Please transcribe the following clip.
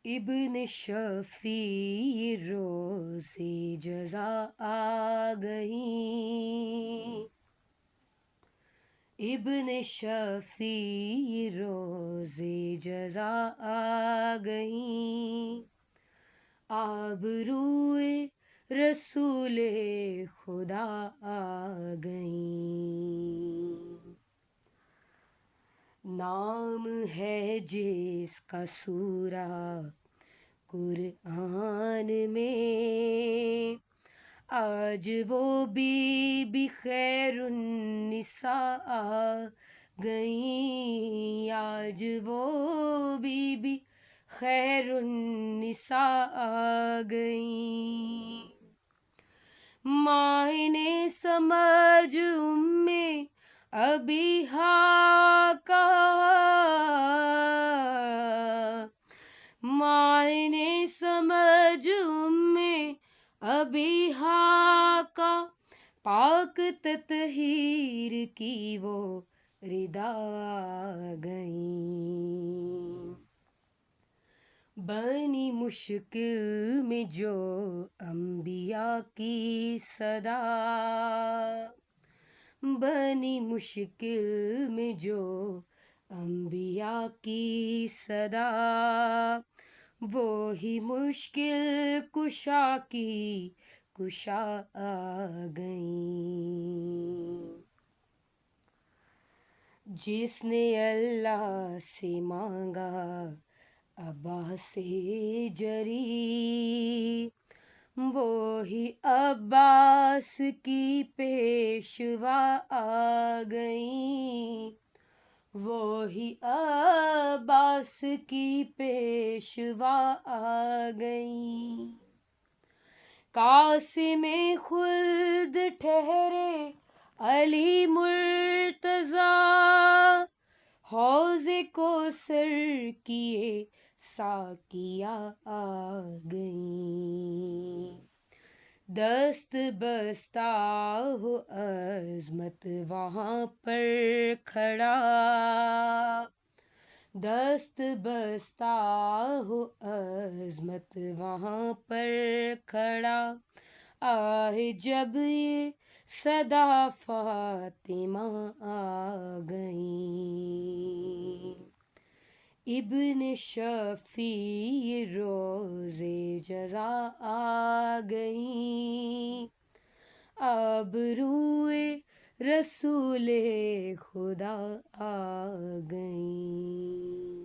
ابن شفیع روز جزا آ گئی، ابن شفیع روز جزا آ گئی، آبروئے رسول خدا آ گئی۔ نام ہے جس کا سورہ قرآن میں، آج وہ بی بی خیر النساء آ گئیں، آج وہ بی بی خیر النساء آ گئیں۔ معنی سمجھ ابیہا کا، معنی سمجھ ابیہا کا، پاک تطہیر کی وہ ردا آ گئیں۔ بنی مشکل میں جو انبیاء کی صدا، بنی مشکل میں جو انبیاء کی صدا، وہی مشکل کشا کی کشا آ گئیں۔ جس نے اللہ سے مانگا عباس جری، وہی عباس کی پیشوا آ گئیں، وہی عباس کی پیشوا آ گئیں۔ قاسم خلد ٹھہرے علی مرتضیٰ، حوض کوثر کیے ساقیہ آ گئیں۔ دست بستہ ہو عظمت وہاں پر کھڑا، دست بستہ ہو عظمت وہاں پر کھڑا، آہ جب یہ صدا فاطمہ آ گئیں۔ ابن شفیع روز جزا آ گئیں، آبروئے رسول خدا آ گئیں۔